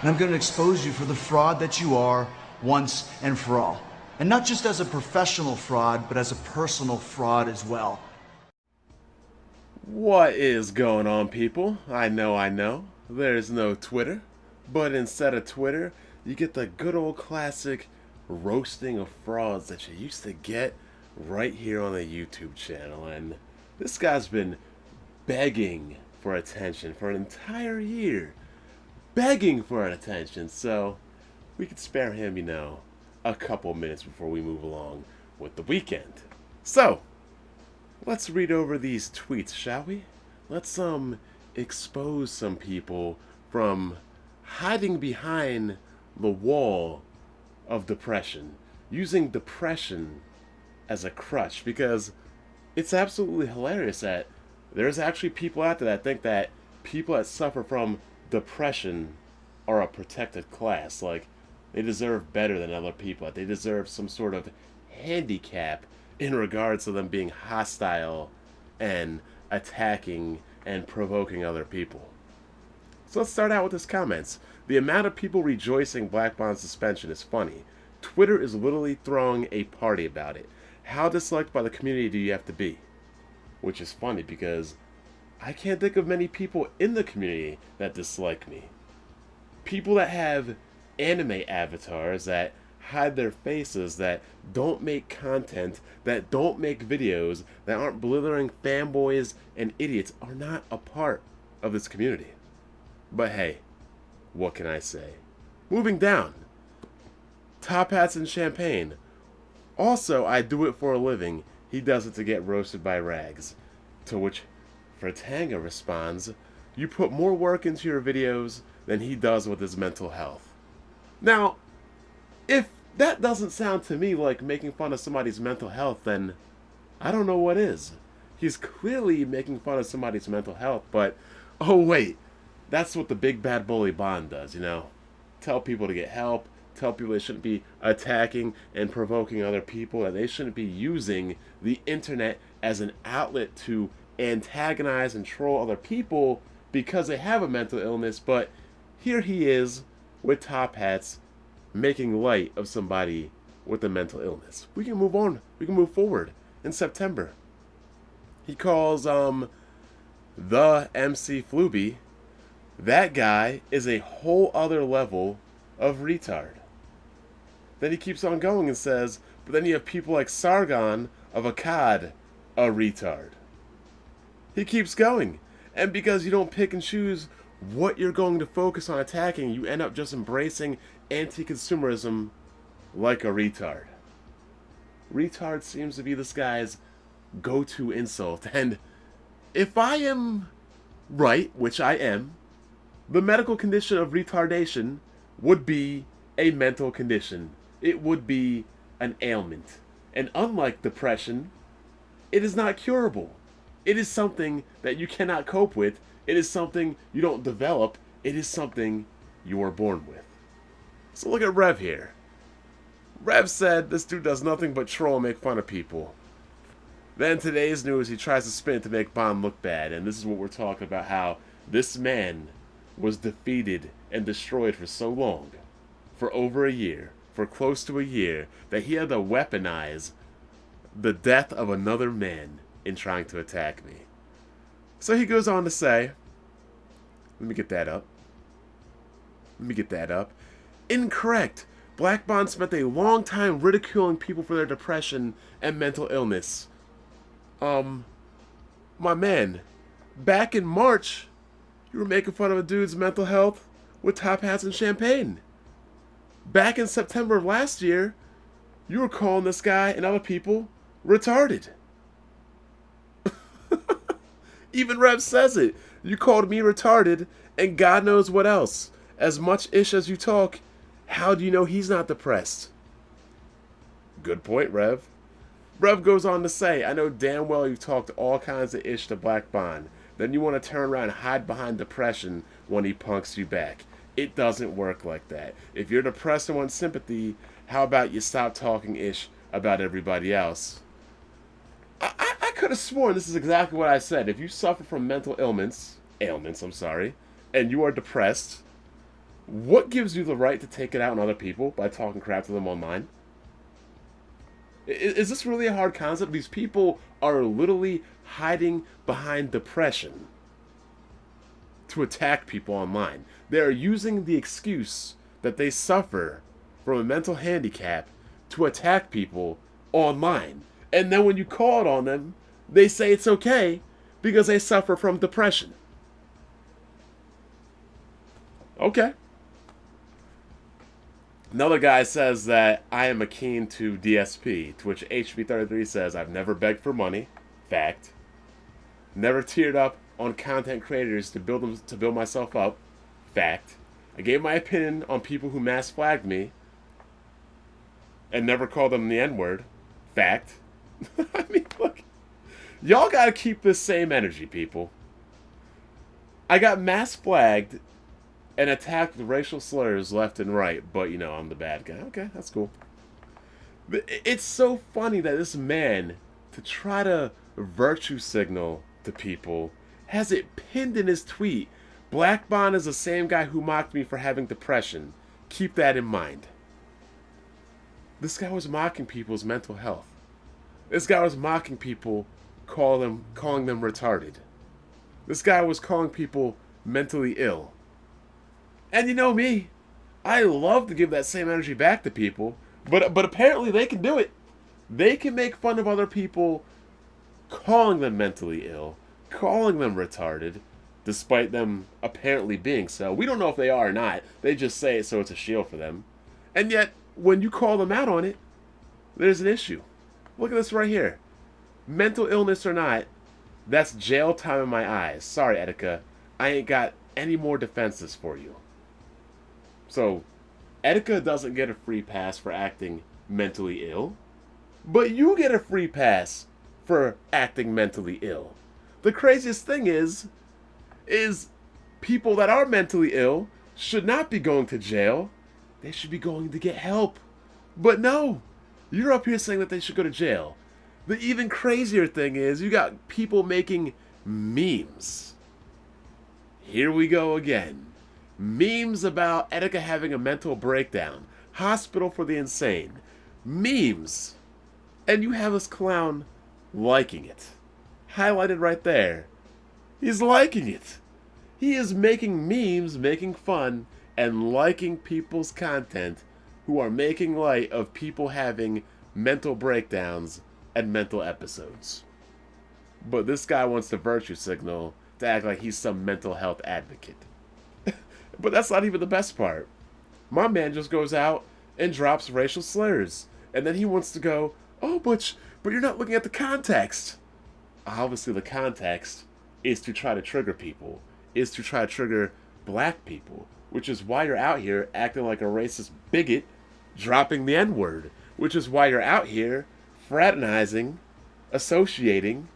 and I'm going to expose you for the fraud that you are once and for all. And not just as a professional fraud, but as a personal fraud as well. What is going on, people? I know, there's no Twitter, but instead of Twitter, you get the good old classic roasting of frauds that you used to get right here on the YouTube channel. And this guy's been begging for attention for an entire year. Begging for attention, so we could spare him, a couple minutes before we move along with the weekend. So, let's read over these tweets, shall we? Let's expose some people from hiding behind the wall of depression, using depression as a crutch, because it's absolutely hilarious that there's actually people out there that think that people that suffer from depression are a protected class, like they deserve better than other people, that they deserve some sort of handicap in regards to them being hostile and attacking and provoking other people. So let's start out with his comments. The amount of people rejoicing Black Bond's suspension is funny. Twitter is literally throwing a party about it. How disliked by the community do you have to be? Which is funny because I can't think of many people in the community that dislike me. People that have anime avatars that hide their faces, that don't make content, that don't make videos, that aren't blithering fanboys and idiots are not a part of this community. But hey, what can I say? Moving down. Top hats and champagne. Also, I do it for a living. He does it to get roasted by rags. To which Fratanga responds, you put more work into your videos than he does with his mental health. Now, if that doesn't sound to me like making fun of somebody's mental health, then I don't know what is. He's clearly making fun of somebody's mental health, but oh wait, that's what the big bad bully Bond does, Tell people to get help, tell people they shouldn't be attacking and provoking other people, that they shouldn't be using the internet as an outlet to antagonize and troll other people because they have a mental illness, but here he is with top hats making light of somebody with a mental illness. We can move on. We can move forward. In September, he calls the MC Fluby. That guy is a whole other level of retard. Then he keeps on going and says, but then you have people like Sargon of Akkad, a retard. He keeps going. And because you don't pick and choose what you're going to focus on attacking, you end up just embracing anti-consumerism like a retard. Retard seems to be this guy's go-to insult. And if I am right, which I am, the medical condition of retardation would be a mental condition. It would be an ailment. And unlike depression, it is not curable. It is something that you cannot cope with. It is something you don't develop. It is something you are born with. So look at Rev here. Rev said this dude does nothing but troll and make fun of people. Then today's news, he tries to spin it to make Bond look bad. And this is what we're talking about, how this man was defeated and destroyed for so long, for over a year, for close to a year, that he had to weaponize the death of another man in trying to attack me. So he goes on to say, let me get that up. Incorrect. Black Bond spent a long time ridiculing people for their depression and mental illness. My man, back in March, you were making fun of a dude's mental health with top hats and champagne. Back in September of last year, you were calling this guy and other people retarded. Even Rev says it. You called me retarded, and God knows what else. As much ish as you talk, how do you know he's not depressed? Good point, Rev. Rev goes on to say, I know damn well you've talked all kinds of ish to Black Bond. Then you want to turn around and hide behind depression when he punks you back. It doesn't work like that. If you're depressed and want sympathy, how about you stop talking ish about everybody else? I could have sworn this is exactly what I said. If you suffer from mental ailments, and you are depressed, What gives you the right to take it out on other people by talking crap to them online? Is this really a hard concept? These people are literally hiding behind depression to attack people online. They are using the excuse that they suffer from a mental handicap to attack people online. And then when you call it on them, they say it's okay because they suffer from depression. Okay. Another guy says that I am akin to DSP, to which HB33 says I've never begged for money. Fact. Never teared up on content creators to build myself up. Fact. I gave my opinion on people who mass flagged me and never called them the N-word. Fact. I mean, look. Y'all gotta keep this same energy, people. I got mass flagged and attacked with racial slurs left and right, but, you know, I'm the bad guy. Okay, that's cool. But it's so funny that this man, to try to virtue signal to people, has it pinned in his tweet. Black Bond is the same guy who mocked me for having depression. Keep that in mind. This guy was mocking people's mental health. This guy was mocking people, calling them retarded. This guy was calling people mentally ill. And you know me, I love to give that same energy back to people, but apparently they can do it. They can make fun of other people, calling them mentally ill, calling them retarded, despite them apparently being so. We don't know if they are or not. They just say it so it's a shield for them. And yet, when you call them out on it, there's an issue. Look at this right here. Mental illness or not, that's jail time in my eyes. Sorry, Etika. I ain't got any more defenses for you. So, Etika doesn't get a free pass for acting mentally ill, but you get a free pass for acting mentally ill. The craziest thing is people that are mentally ill should not be going to jail. They should be going to get help. But no, you're up here saying that they should go to jail. The even crazier thing is you got people making memes. Here we go again. Memes about Etika having a mental breakdown. Hospital for the insane. Memes. And you have this clown liking it. Highlighted right there. He's liking it. He is making memes, making fun, and liking people's content who are making light of people having mental breakdowns and mental episodes. But this guy wants to virtue signal to act like he's some mental health advocate. But that's not even the best part. My man just goes out and drops racial slurs. And then he wants to go, oh, but you're not looking at the context. Obviously the context is to try to trigger people, is to try to trigger black people, which is why you're out here acting like a racist bigot, dropping the N-word, which is why you're out here fraternizing, associating,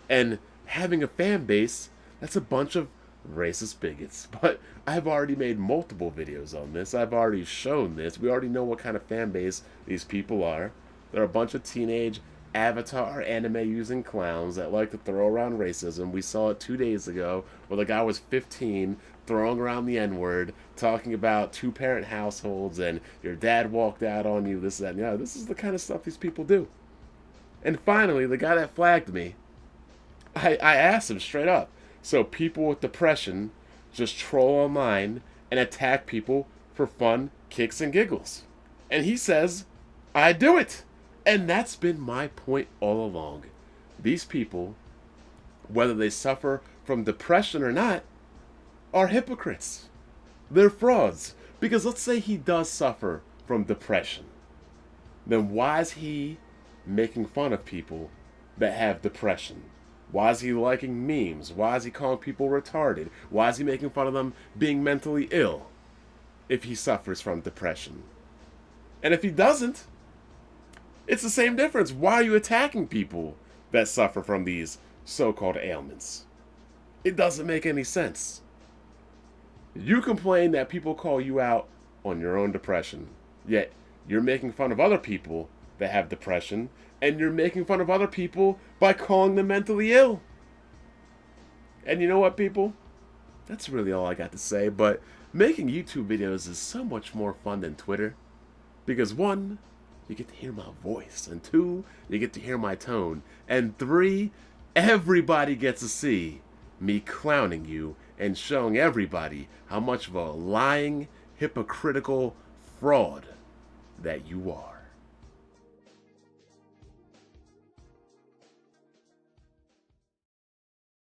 and having a fan base that's a bunch of racist bigots. But I've already made multiple videos on this. I've already shown this. We already know what kind of fan base these people are. They're a bunch of teenage avatar anime using clowns that like to throw around racism. We saw it 2 days ago where the guy was 15 throwing around the N-word, talking about two-parent households and your dad walked out on you, this, that, and the other. This is the kind of stuff these people do. And finally, the guy that flagged me, I asked him straight up, so people with depression just troll online and attack people for fun, kicks, and giggles. And he says, I do it. And that's been my point all along. These people, whether they suffer from depression or not, are hypocrites. They're frauds. Because let's say he does suffer from depression. Then why is he making fun of people that have depression? Why is he liking memes? Why is he calling people retarded? Why is he making fun of them being mentally ill if he suffers from depression? And if he doesn't, it's the same difference. Why are you attacking people that suffer from these so-called ailments? It doesn't make any sense. You complain that people call you out on your own depression, yet you're making fun of other people that have depression, and you're making fun of other people by calling them mentally ill. And you know what, people? That's really all I got to say, but Making YouTube videos is so much more fun than Twitter. Because one, you get to hear my voice. And two, you get to hear my tone. And three, everybody gets to see me clowning you and showing everybody how much of a lying, hypocritical fraud that you are.